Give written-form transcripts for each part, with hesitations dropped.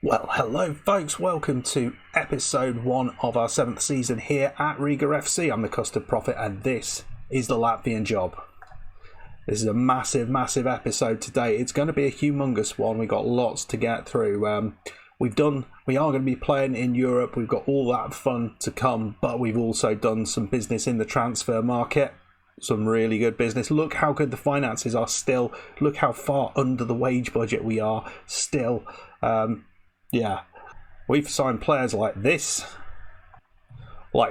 Well, hello folks, welcome to episode 1 of our 7th season here at Riga FC. I'm the Custard Prophet and this is the Latvian job. This is a massive episode today. It's going to be a humongous one. We've got lots to get through. We are going to be playing in Europe. We've got all that fun to come, but we've also done some business in the transfer market. Some really good business. Look how good the finances are still. Look how far under the wage budget we are still. Yeah, we've signed players like this, and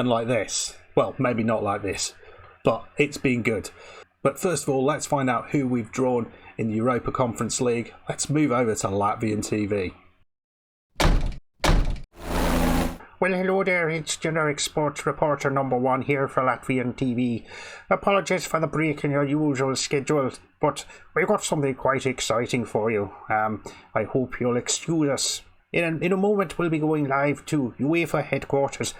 like this. Well, maybe not like this, but it's been good. But first of all, let's find out who we've drawn in the Europa Conference League. Let's move over to Latvian TV. Well, hello there, it's generic sports reporter number 1 here for Latvian TV. Apologies for the break in your usual schedule, but we've got something quite exciting for you. I hope you'll excuse us. In a moment, we'll be going live to UEFA headquarters,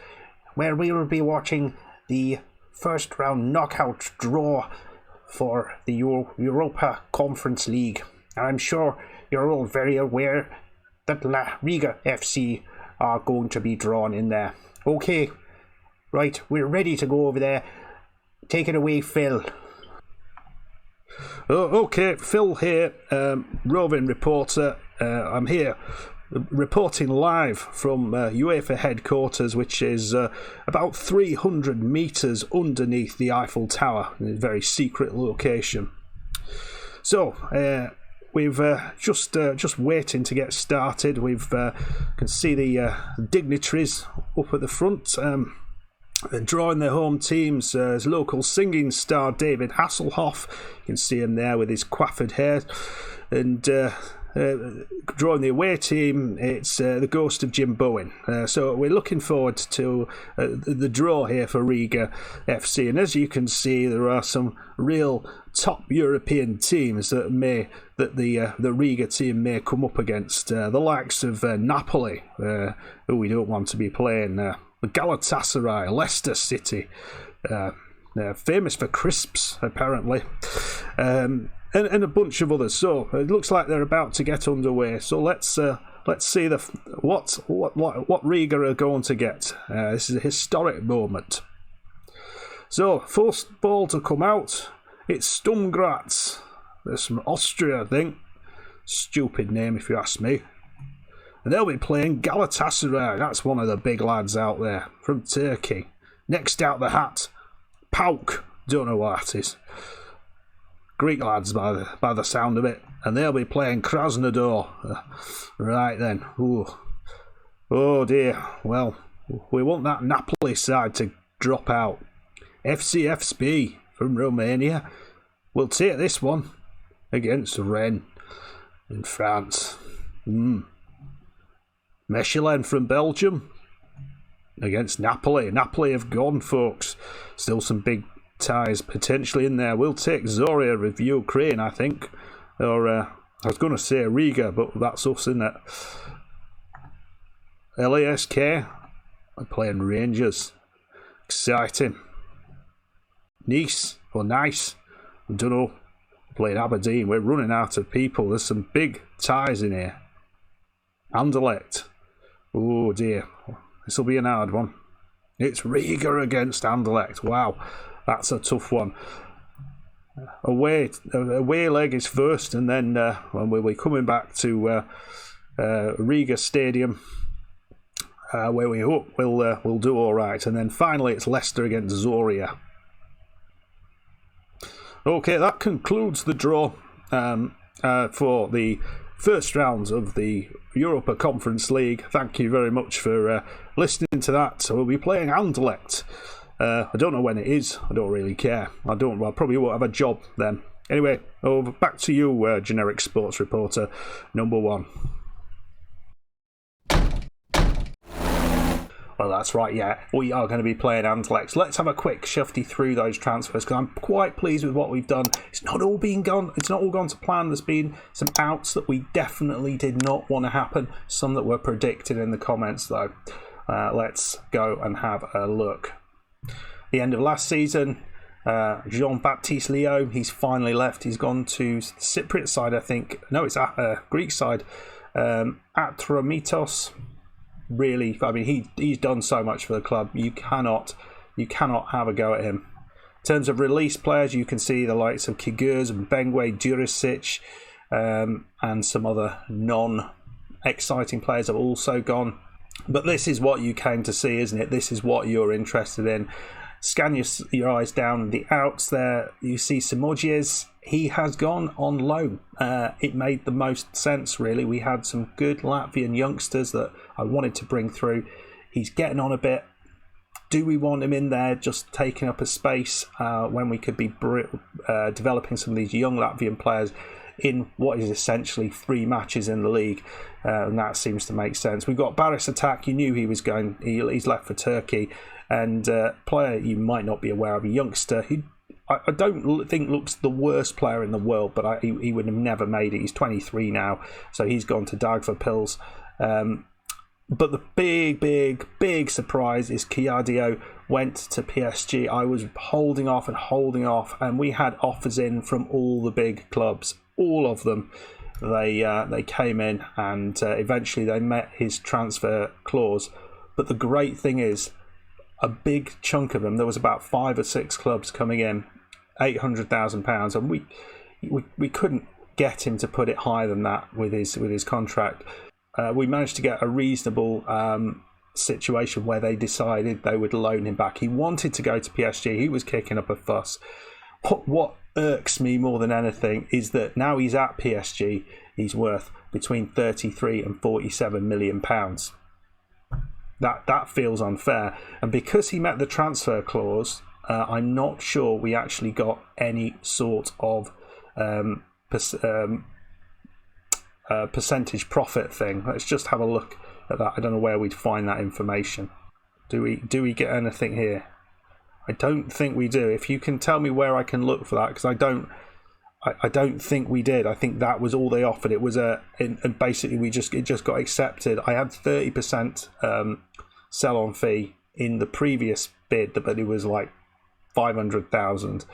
where we will be watching the first round knockout draw for the Europa Conference League. And I'm sure you're all very aware that Riga FC are going to be drawn in there. Okay, right, we're ready to go over there. Take it away, Phil. Okay, Phil here, roving reporter. I'm here reporting live from UEFA headquarters, which is about 300 metres underneath the Eiffel Tower, in a very secret location. So, we've just waiting to get started. We've can see the dignitaries up at the front, drawing their home teams. As local singing star David Hasselhoff, you can see him there with his coiffed hair, and drawing the away team, it's the ghost of Jim Bowen. So we're looking forward to the draw here for Riga FC, and as you can see, there are some real top European teams that the Riga team may come up against. The likes of Napoli, who we don't want to be playing, Galatasaray, Leicester City, famous for crisps apparently, and a bunch of others. So it looks like they're about to get underway. So let's see what Riga are going to get. This is a historic moment. So first ball to come out. It's Sturm Graz. There's from Austria, I think. Stupid name, if you ask me. And they'll be playing Galatasaray. That's one of the big lads out there from Turkey. Next out the hat, PAOK. Don't know what that is. Greek lads by the sound of it. And they'll be playing Krasnodar. Right then. Ooh. Oh dear. Well, we want that Napoli side to drop out. FCFSB from Romania will take this one against Rennes in France. Mechelen from Belgium against Napoli. Napoli have gone, folks. Still some big ties potentially in there. We'll take Zoria of Ukraine, I think. Or I was going to say Riga, but that's us, isn't it? LASK are playing Rangers. Exciting. Nice, I don't know, playing Aberdeen. We're running out of people. There's some big ties in here. Anderlecht. Oh dear, this will be an hard one. It's Riga against Anderlecht. Wow, that's a tough one. Away leg is first, and then when we'll be coming back to Riga Stadium, where we hope we'll do all right. And then finally, it's Leicester against Zoria. Okay, that concludes the draw for the first rounds of the Europa Conference League. Thank you very much for listening to that. So we'll be playing Anderlecht. I don't know when it is. I don't really care. I probably won't have a job then. Anyway, back to you, generic sports reporter number 1. Well, that's right, yeah. We are going to be playing Anderlecht. Let's have a quick shufty through those transfers, because I'm quite pleased with what we've done. It's not all gone to plan. There's been some outs that we definitely did not want to happen. Some that were predicted in the comments, though. Let's go and have a look. The end of last season, Jean-Baptiste Leo, he's finally left. He's gone to the Cypriot side, I think. No, it's a Greek side. Atromitos, really, I mean, he's done so much for the club. You cannot have a go at him. In terms of released players, you can see the likes of Kigurs and Bengwe, Duricic, and some other non-exciting players have also gone. But this is what you came to see, isn't it? This is what you're interested in. Scan your eyes down the outs there. You see Simogies. He has gone on loan. It made the most sense, really. We had some good Latvian youngsters that I wanted to bring through. He's getting on a bit. Do we want him in there just taking up a space when we could be developing some of these young Latvian players in what is essentially 3 matches in the league? And that seems to make sense. We've got Baris Attack. You knew he was going. He's left for Turkey. And player you might not be aware of, a youngster who I don't think looks the worst player in the world, but he would have never made it. He's 23 now, so he's gone to Dagverpils. But the big surprise is Kiadio went to PSG. I was holding off, and we had offers in from all the big clubs, all of them. They came in, and eventually they met his transfer clause. But the great thing is, a big chunk of them, there was about 5 or 6 clubs coming in, £800,000, and we couldn't get him to put it higher than that with his contract. We managed to get a reasonable situation where they decided they would loan him back. He wanted to go to PSG. He was kicking up a fuss. What irks me more than anything is that now he's at PSG, he's worth between 33 and 47 million pounds. That feels unfair, and because he met the transfer clause, I'm not sure we actually got any sort of percentage profit thing. Let's just have a look at that. I don't know where we'd find that information. Do we get anything here? I don't think we do. If you can tell me where I can look for that, because I don't think we did. I think that was all they offered. It was and basically it just got accepted. I had 30% sell-on fee in the previous bid, but it was like 500,000.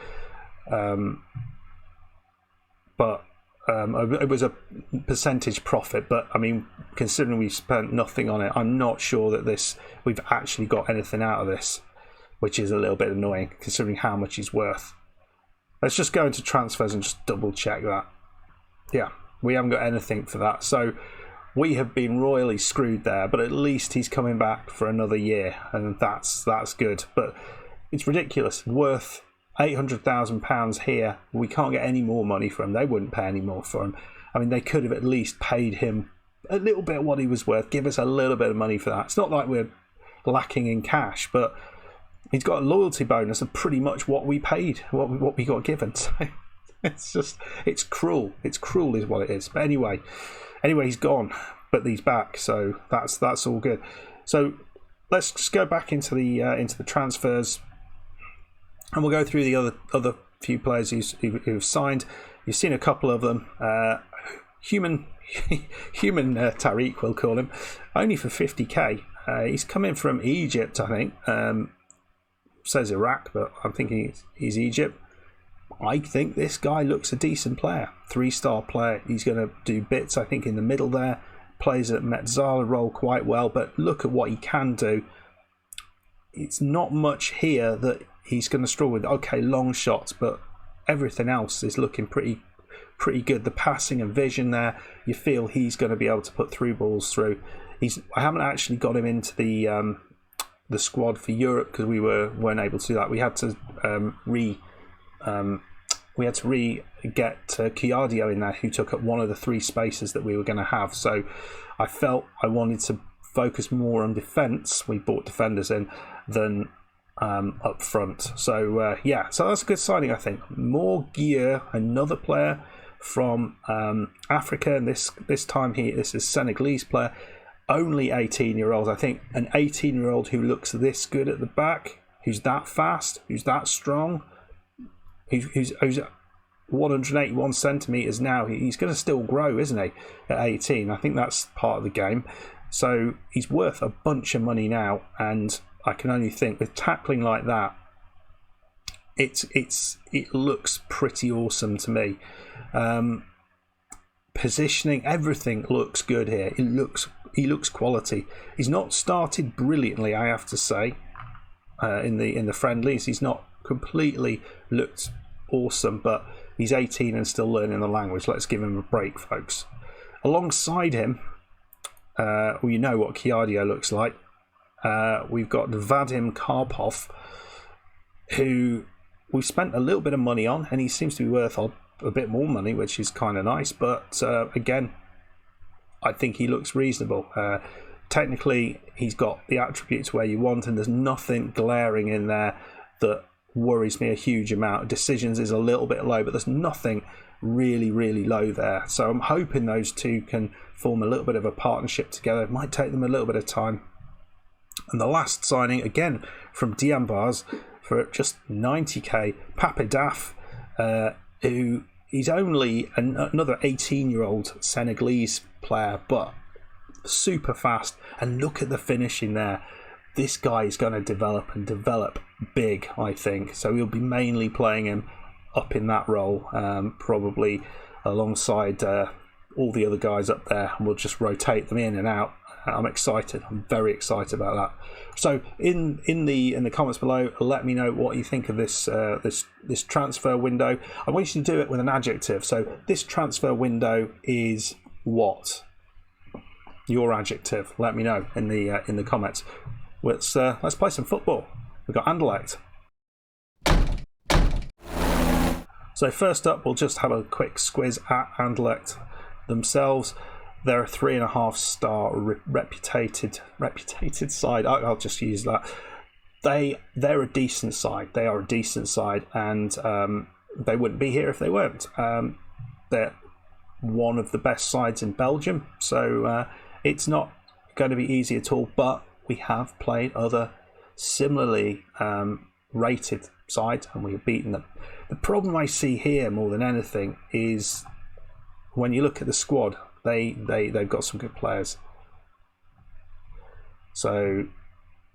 But it was a percentage profit. But I mean, considering we spent nothing on it, I'm not sure that we've actually got anything out of this, which is a little bit annoying considering how much he's worth. Let's just go into transfers and just double check that. Yeah, we haven't got anything for that. So we have been royally screwed there, but at least he's coming back for another year, and that's good. But it's ridiculous. Worth £800,000 here. We can't get any more money for him. They wouldn't pay any more for him. I mean, they could have at least paid him a little bit of what he was worth. Give us a little bit of money for that. It's not like we're lacking in cash, but he's got a loyalty bonus of pretty much what we paid, what we got given. So it's cruel. It's cruel is what it is. But anyway, he's gone, but he's back. So that's all good. So let's just go back into the transfers, and we'll go through the other few players who've signed. You've seen a couple of them. Human Tariq, we'll call him, only for 50k. He's coming from Egypt, I think. Says Iraq, but I'm thinking he's Egypt. I think this guy looks a decent player, 3-star player. He's going to do bits, I think, in the middle there. Plays at Metzala role quite well, but look at what he can do. It's not much here that he's going to struggle with. Okay, long shots, but everything else is looking pretty good. The passing and vision there, you feel he's going to be able to put through balls through. I haven't actually got him into the squad for Europe because we weren't able to do that. We had to get Kiadio in there, who took up one of the 3 spaces that we were going to have. So I felt I wanted to focus more on defence. We brought defenders in than up front. So so that's a good signing, I think. More gear, another player from Africa, and this time this is Senegalese player. Only 18-year-olds. I think an 18-year-old who looks this good at the back, who's that fast, who's that strong, who's 181 centimetres now. He's going to still grow, isn't he, at 18? I think that's part of the game. So he's worth a bunch of money now, and I can only think with tackling like that, it looks pretty awesome to me. positioning, everything looks good here. He looks quality. He's not started brilliantly, I have to say. In the friendlies, he's not completely looked awesome, but he's 18 and still learning the language. Let's give him a break, folks. Alongside him, you know what Kiadio looks like. We've got Vadim Karpov, who we've spent a little bit of money on, and he seems to be worth a bit more money, which is kind of nice. But again, I think he looks reasonable. Technically, he's got the attributes where you want, and there's nothing glaring in there that worries me a huge amount. Decisions is a little bit low, but there's nothing really, really low there. So I'm hoping those two can form a little bit of a partnership together. It might take them a little bit of time. And the last signing, again, from Diambars for just 90k, Papadaf, who he's only another 18-year-old Senegalese player, but super fast. And look at the finishing there. This guy is going to develop and develop big, I think. So we'll be mainly playing him up in that role, probably alongside all the other guys up there, and we'll just rotate them in and out. I'm excited. I'm very excited about that. So in the comments below, let me know what you think of this this transfer window. I want you to do it with an adjective. So this transfer window is what? Your adjective. Let me know in the comments. Let's play some football. We've got Anderlecht. So first up, we'll just have a quick squiz at Anderlecht themselves. They're a 3.5 star reputed side. I'll just use that. They're a decent side. They are a decent side, and they wouldn't be here if they weren't. They're one of the best sides in Belgium, so it's not going to be easy at all. But we have played other similarly rated sides, and we have beaten them. The problem I see here more than anything is when you look at the squad, they've got some good players. So,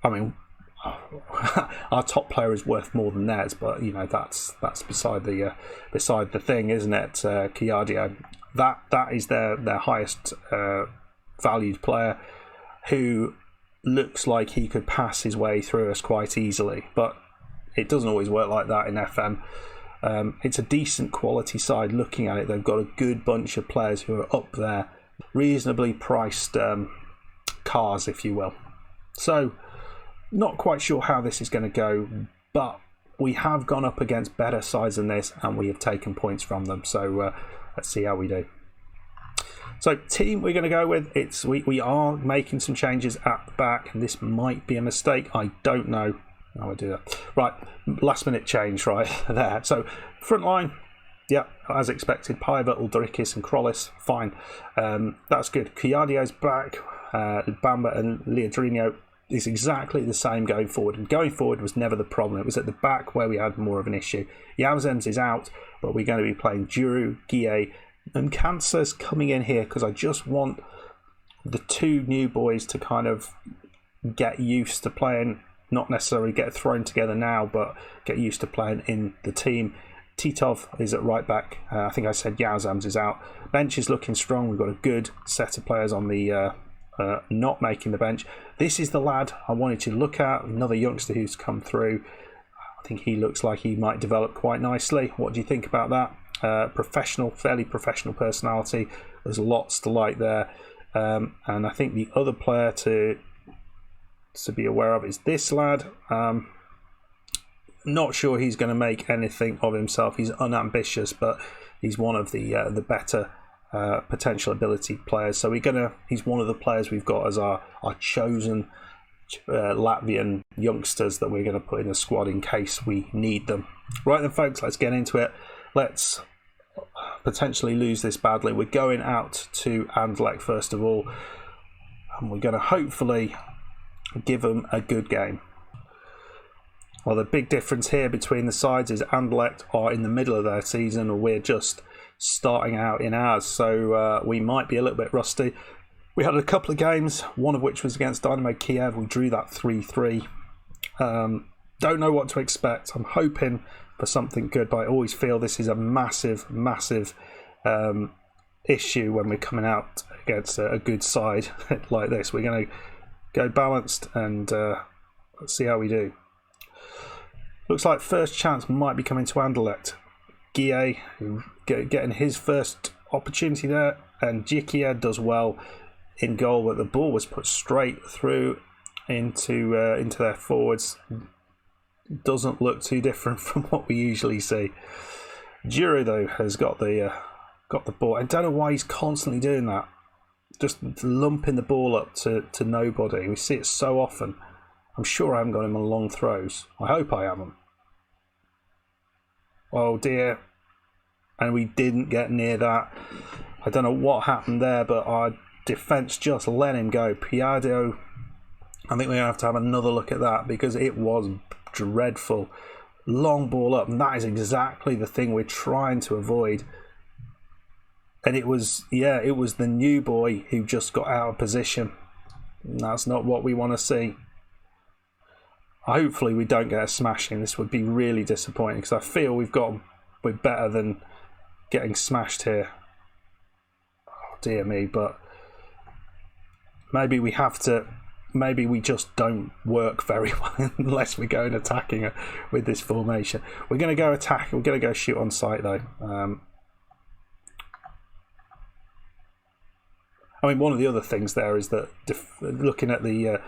I mean, our top player is worth more than theirs, but you know that's beside the thing, isn't it? Kiadio, that is their highest valued player, who looks like he could pass his way through us quite easily, but it doesn't always work like that in FM. It's a decent quality side. Looking at it, they've got a good bunch of players who are up there, reasonably priced cars, if you will. So, not quite sure how this is going to go, but we have gone up against better sides than this, and we have taken points from them. So let's see how we do. So, team we're going to go with, we are making some changes at the back, and this might be a mistake. I don't know. I would do that. Right, last minute change right there. So front line, yeah, as expected, Paiva, Uldrikis and Krollis, fine. That's good. Kiadio's back. Bamba and Leodrino is exactly the same going forward. And going forward was never the problem. It was at the back where we had more of an issue. Yauzems is out, but we're going to be playing Juru, Guille, and Kansas coming in here because I just want the two new boys to kind of get used to playing. Not necessarily get thrown together now, but get used to playing in the team. Titov is at right back. I think I said Yauzams is out. Bench is looking strong. We've got a good set of players on the not making the bench. This is the lad I wanted to look at. Another youngster who's come through. I think he looks like he might develop quite nicely. What do you think about that? Professional, fairly professional personality. There's lots to like there. And I think the other player to be aware of is this lad. Not sure he's going to make anything of himself. He's unambitious, but he's one of the better potential ability players. So he's one of the players we've got as our chosen Latvian youngsters that we're going to put in the squad in case we need them. Right then, folks, let's get into it. Let's potentially lose this badly. We're going out to Anderlecht first of all, and we're going to hopefully give them a good game. Well, the big difference here between the sides is Anderlecht are in the middle of their season, and we're just starting out in ours, so we might be a little bit rusty. We had a couple of games, one of which was against Dynamo Kiev. We drew that 3-3. Don't know what to expect. I'm hoping for something good, but I always feel this is a massive issue when we're coming out against a good side like this. We're going to go balanced and let's see how we do. Looks like first chance might be coming to Anderlecht. Guille getting his first opportunity there, and Jikia does well in goal, but the ball was put straight through into their forwards. Doesn't look too different from what we usually see. Giroud though has got the ball. I don't know why he's constantly doing that, just lumping the ball up to nobody. We see it so often. I'm sure I haven't got him on long throws. I hope I haven't. Oh dear. And we didn't get near that. I don't know what happened there, but our defence just let him go. Piardo, I think we're going to have another look at that, because it was dreadful. Long ball up, and that is exactly the thing we're trying to avoid. And it was the new boy who just got out of position. And that's not what we want to see. Hopefully we don't get a smashing. This would be really disappointing, because I feel we're better than getting smashed here. Oh dear me, but maybe we just don't work very well unless we're going attacking with this formation. We're going to go attack. We're going to go shoot on sight though. I mean, one of the other things there is that looking at the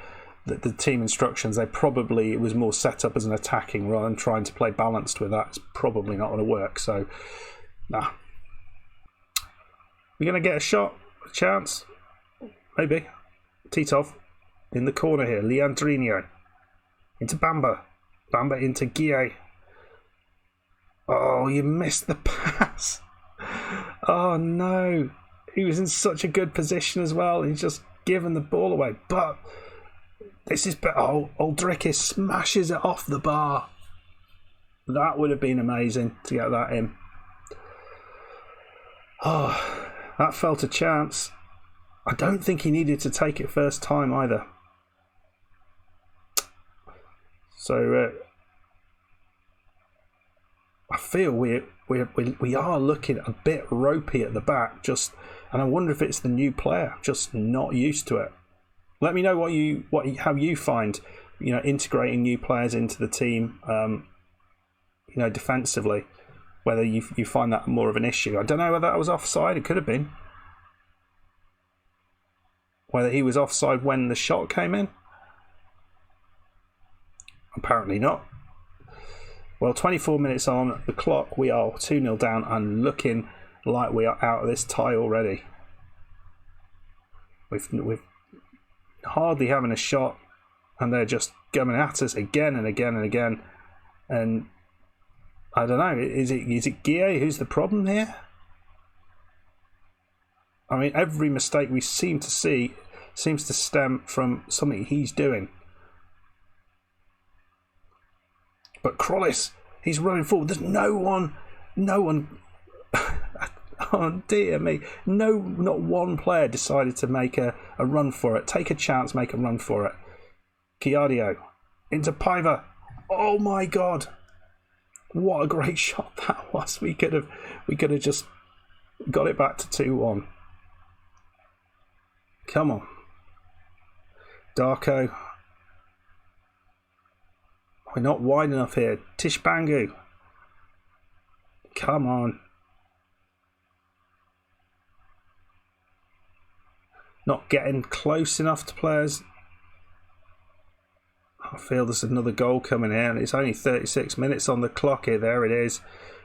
team instructions, it was more set up as an attacking rather than trying to play balanced with that. It's probably not going to work. So, nah. We're going to get a chance, maybe. Titov in the corner here. Leandrinho into Bamba. Bamba into Guille. Oh, you missed the pass. Oh no. He was in such a good position as well. He's just given the ball away. But this is better. Oh, Uldrich smashes it off the bar. That would have been amazing to get that in. Oh, that felt a chance. I don't think he needed to take it first time either. So I feel we are looking a bit ropey at the back. And I wonder if it's the new player, just not used to it. Let me know how you find, integrating new players into the team, defensively. Whether you find that more of an issue. I don't know whether that was offside. It could have been. Whether he was offside when the shot came in. Apparently not. Well, 24 minutes on the clock, we are 2-0 down and looking like we are out of this tie already. We've hardly having a shot, and they're just coming at us again and again and again. And I don't know, is it Guille who's the problem here? I mean, every mistake we seem to see seems to stem from something he's doing. But Krollis, he's running forward. There's no one. Oh dear me! Not one player decided to make a run for it. Take a chance, make a run for it. Chiadio into Paiva. Oh my God! What a great shot that was. We could have just got it back to 2-1. Come on, Darko. We're not wide enough here. Tishbangu. Come on. Not getting close enough to players. I feel there's another goal coming in. It's only 36 minutes on the clock here. There it is.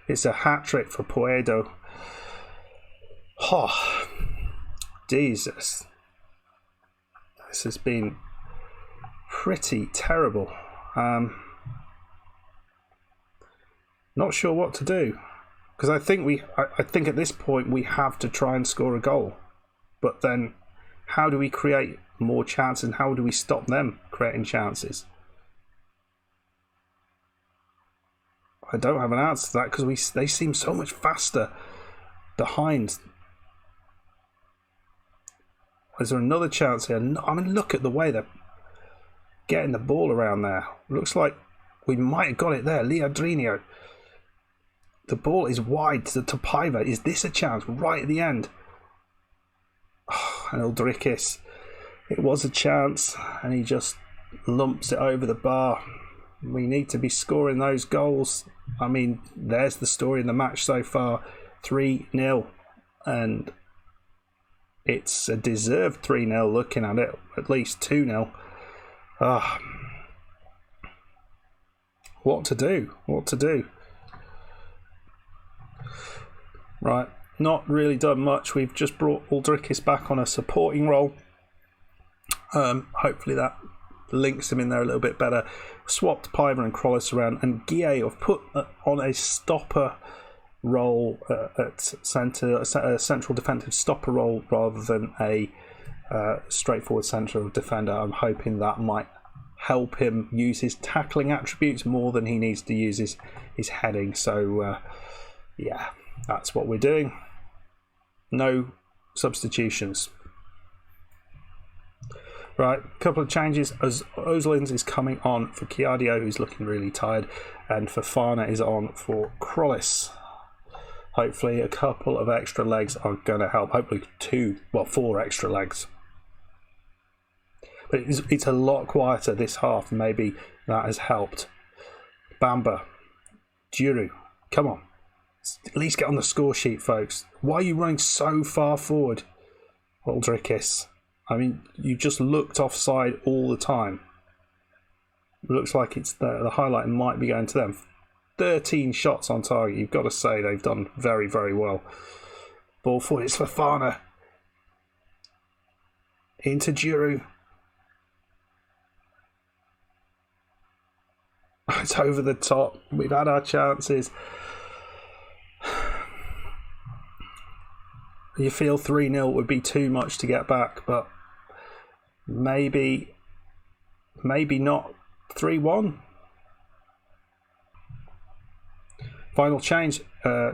It's a hat-trick for Puedo. Oh, Jesus. This has been pretty terrible. Not sure what to do, because I think at this point we have to try and score a goal. But then, how do we create more chances, and how do we stop them creating chances? I don't have an answer to that, because they seem so much faster behind. Is there another chance here? I mean, look at the way they're getting the ball around there. Looks like we might have got it there. Leandrinho. The ball is wide to Paiva. Is this a chance? Right at the end. and Uldrikis, it was a chance, and he just lumps it over the bar. We need to be scoring those goals. I mean, there's the story in the match so far, 3-0, and it's a deserved 3-0 looking at it, at least 2-0. What to do? What to do? Right, not really done much. We've just brought Uldrikis back on a supporting role. Hopefully that links him in there a little bit better. Swapped Piver and Krollis around, and Guille have put on a stopper role at centre, a central defensive stopper role rather than a straightforward central defender. I'm hoping that might help him use his tackling attributes more than he needs to use his heading. So yeah, that's what we're doing. No substitutions. Right, a couple of changes as Oslins is coming on for Chiadio, who's looking really tired, and Fofana is on for Krollis. Hopefully a couple of extra legs are going to help. Hopefully 4 extra legs. But it's a lot quieter this half. Maybe that has helped. Bamba, Giroud, come on. At least get on the score sheet, folks. Why are you running so far forward? Uldrikis. I mean, you just looked offside all the time. It looks like it's the highlight might be going to them. 13 shots on target. You've got to say they've done very, very well. Ball forward. It's Fofana. Into Giroud. It's over the top. We've had our chances. You feel 3-0 would be too much to get back, but maybe not. 3-1. Final change.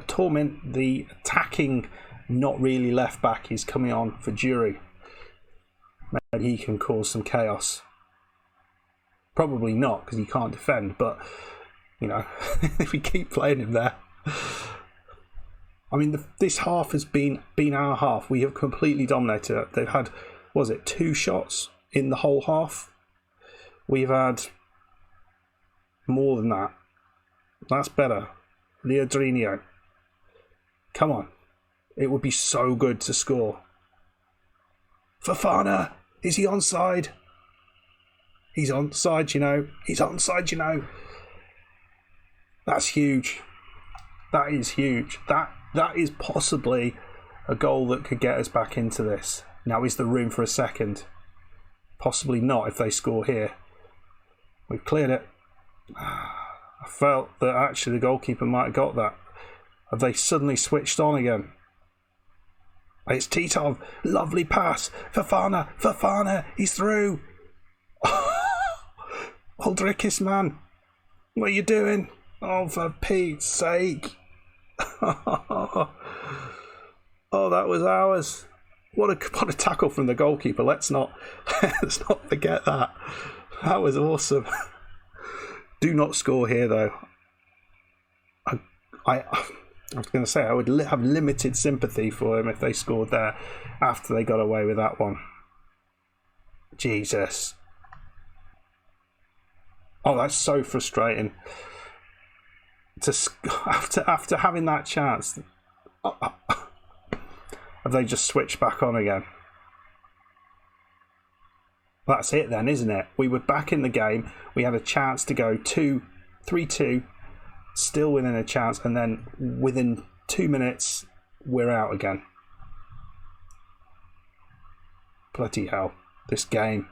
Torment, the attacking, not really left back, is coming on for Giroud. Maybe he can cause some chaos. Probably not, because he can't defend, but you know, if we keep playing him there. I mean, this half has been our half. We have completely dominated it. They've had, 2 shots in the whole half? We've had more than that. That's better. Leodrinho. Come on. It would be so good to score. Fofana! Is he onside? He's onside, you know. He's onside, you know. That's huge. That is huge. That is possibly a goal that could get us back into this. Now, is there room for a second? Possibly not if they score here. We've cleared it. I felt that actually the goalkeeper might have got that. Have they suddenly switched on again? It's Titov. Lovely pass. Fofana. He's through. Uldrikis, man. What are you doing? Oh, for Pete's sake. Oh, that was ours. What a tackle from the goalkeeper. Let's not forget that. That was awesome. Do not score here, though. I was going to say I would have limited sympathy for him if they scored there after they got away with that one. Jesus. Oh, that's so frustrating. After having that chance, have they just switched back on again? That's it then, isn't it? We were back in the game. We had a chance to go 3-2, still within a chance, and then within 2 minutes, we're out again. Bloody hell, this game.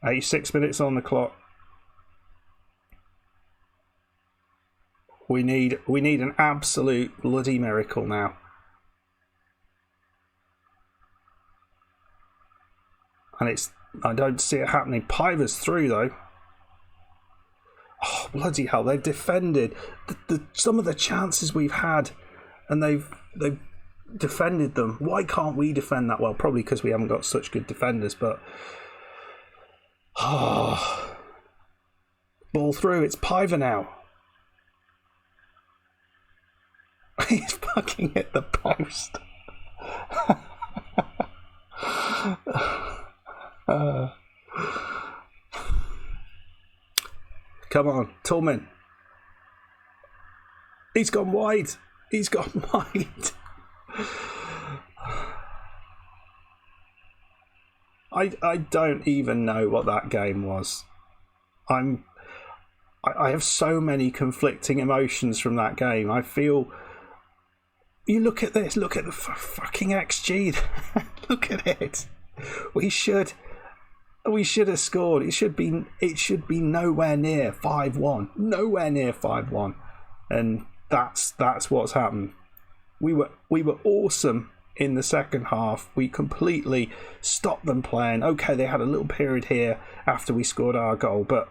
86 minutes on the clock. We need an absolute bloody miracle now. And I don't see it happening. Piver's through though. Oh, bloody hell, they've defended some of the chances we've had, and they've defended them. Why can't we defend that well? Probably because we haven't got such good defenders, but ball through, it's Piver now. He's fucking hit the post. Come on, Tillman. He's gone wide. He's gone wide. I don't even know what that game was. I have so many conflicting emotions from that game. I feel. You look at this. Look at the fucking XG. Look at it. We should have scored. It should be nowhere near 5-1. Nowhere near 5-1. And that's what's happened. We were awesome in the second half. We completely stopped them playing. Okay, they had a little period here after we scored our goal, but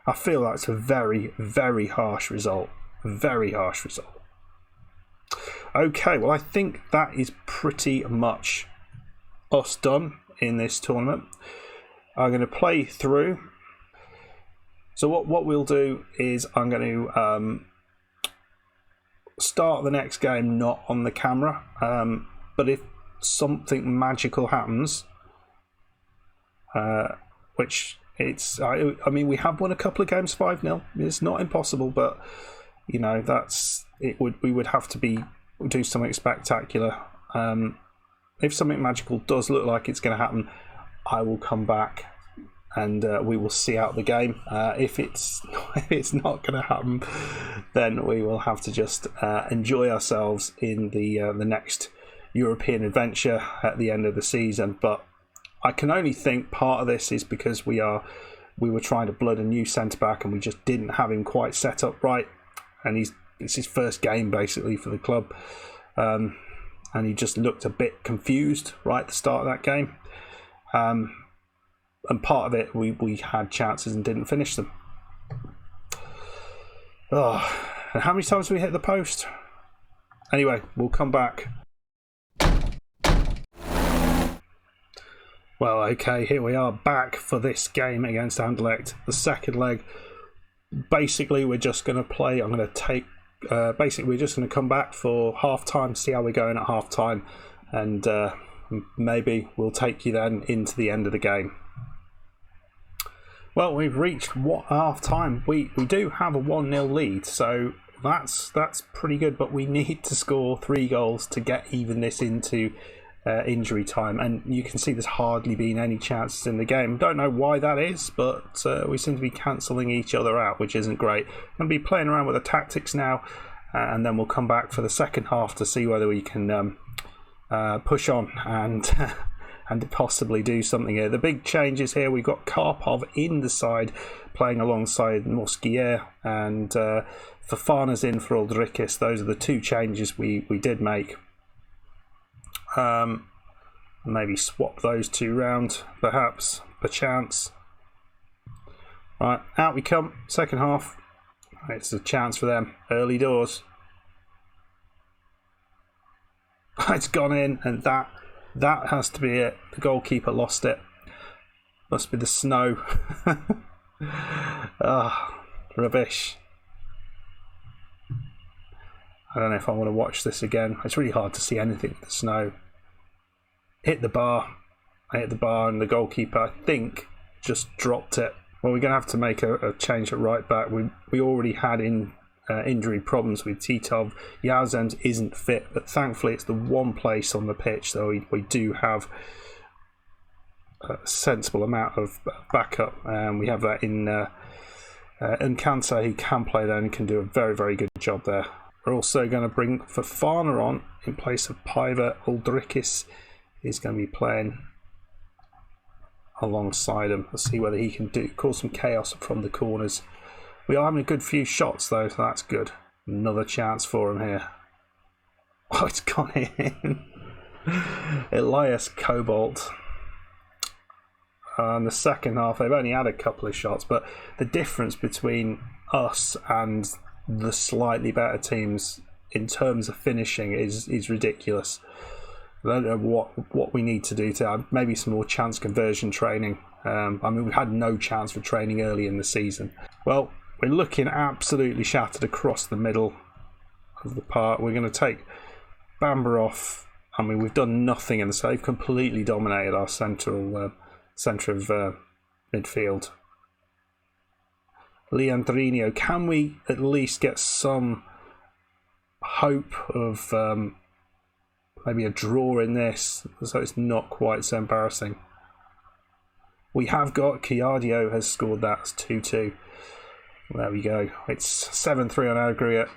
I feel that's a very, very harsh result. Very harsh result. Okay, well, I think that is pretty much us done in this tournament. I'm going to play through. So what we'll do is I'm going to start the next game not on the camera, but if something magical happens, which I mean, we have won a couple of games 5-0. It's not impossible, but you know, we would have to do something spectacular. If something magical does look like it's going to happen, I will come back and we will see out the game. If it's not going to happen, then we will have to just enjoy ourselves in the next European adventure at the end of the season. But I can only think part of this is because we were trying to blood a new centre back and we just didn't have him quite set up right, and it's his first game basically for the club, and he just looked a bit confused right at the start of that game. And part of it, we had chances and didn't finish them. Oh, and how many times have we hit the post? Anyway, we'll come back. Well, okay, here we are back for this game against Anderlecht, the second leg. Basically, we're just going to play. I'm going to take. Basically, we're just going to come back for half time, see how we're going at half time, and maybe we'll take you then into the end of the game. Well, we've reached half time. We do have a 1-0 lead, so that's pretty good. But we need to score 3 goals to get even this into injury time, and you can see there's hardly been any chances in the game. Don't know why that is, but we seem to be cancelling each other out, which isn't great. I'm going to be playing around with the tactics now, and then we'll come back for the second half to see whether we can push on and and possibly do something here. The big changes here, we've got Karpov in the side playing alongside Mosquier, and Fofana's in for Uldrikis. Those are the 2 changes we did make. Maybe swap those 2 round, perhaps, perchance. Right, out we come, second half. It's a chance for them, early doors. It's gone in, and that has to be it. The goalkeeper lost it. Must be the snow. Rubbish. I don't know if I want to watch this again. It's really hard to see anything with the snow. Hit the bar. I hit the bar, and the goalkeeper, I think, just dropped it. Well, we're going to have to make a change at right back. We already had injury problems with Titov. Yazend isn't fit, but thankfully it's the one place on the pitch, so we do have a sensible amount of backup. And we have that in Nkansa, who can play there and can do a very, very good job there. We're also going to bring Fofana on in place of Paiva. Uldrikis is going to be playing alongside him. Let's see whether he can cause some chaos from the corners. We are having a good few shots though, so that's good. Another chance for him here. Oh, it's gone in. Elias Cobalt. In the second half, they've only had a couple of shots, but the difference between us and the slightly better teams in terms of finishing is ridiculous. I don't know what we need to do to have maybe some more chance conversion training. I mean, we had no chance for training early in the season. Well, we're looking absolutely shattered across the middle of the park. We're going to take Bamba off I mean, we've done nothing in the so they've completely dominated our centre of midfield. Leandrinho, can we at least get some hope of maybe a draw in this, so it's not quite so embarrassing? We have got Chiadio has scored that. It's 2-2. There we go. It's 7-3 on aggregate.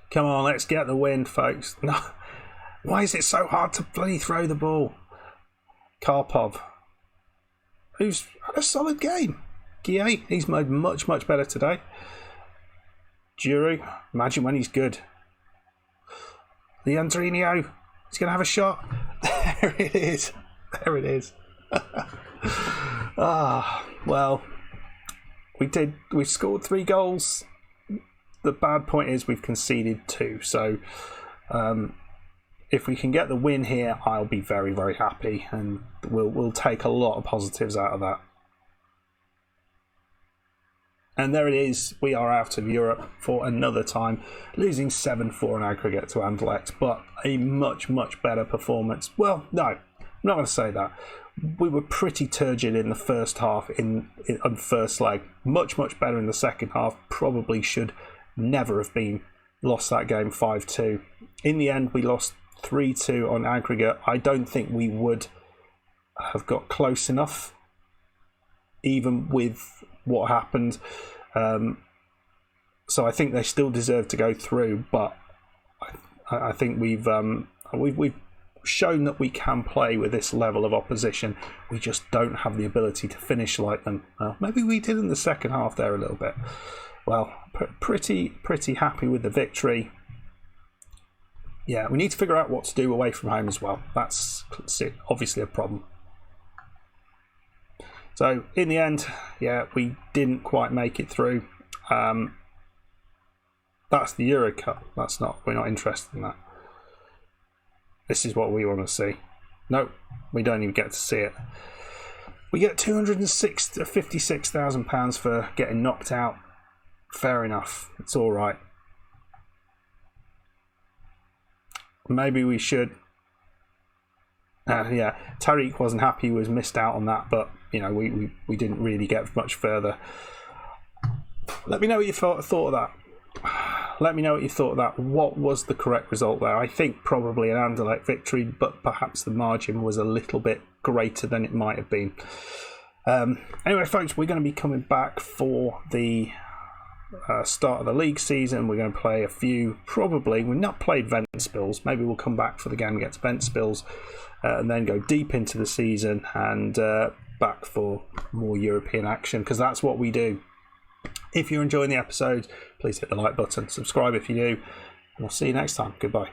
Come on, let's get the win, folks. No, why is it so hard to bloody throw the ball? Karpov, who's had a solid game. Guille, he's made much better today. Giroud, imagine when he's good. Leandrinho, he's going to have a shot. There it is. There it is. Well, we scored 3 goals. The bad point is we've conceded 2. So if we can get the win here, I'll be very happy, and we'll take a lot of positives out of that. And there it is. We are out of Europe for another time, losing 7-4 in aggregate to Anderlecht, but a much better performance. Well, no, I'm not going to say that. We were pretty turgid in the first half, in first leg. Much better in the second half. Probably should never have been lost that game 5-2. In the end, we lost 3-2 on aggregate. I don't think we would have got close enough, even with what happened. So I think they still deserve to go through, but I think we've shown that we can play with this level of opposition. We just don't have the ability to finish like them. Maybe we did in the second half there a little bit. Well, pretty happy with the victory. Yeah, we need to figure out what to do away from home as well. That's obviously a problem. So in the end, yeah, we didn't quite make it through. That's the Euro Cup. We're not interested in that. This is what we want to see. No, we don't even get to see it. We get £256,000 for getting knocked out. Fair enough. It's all right. Maybe we should. Yeah, Tariq wasn't happy. He was missed out on that, but we didn't really get much further. Let me know what you thought of that. Let me know what you thought of that. What was the correct result there? I think probably an Anderlecht victory, but perhaps the margin was a little bit greater than it might have been. Anyway, folks, we're going to be coming back for the start of the league season. We're going to play a few, probably. We've not played Ventspils. Maybe we'll come back for the game against Ventspils and then go deep into the season and back for more European action, because that's what we do. If you're enjoying the episode, please hit the like button, subscribe if you do, and we'll see you next time. Goodbye.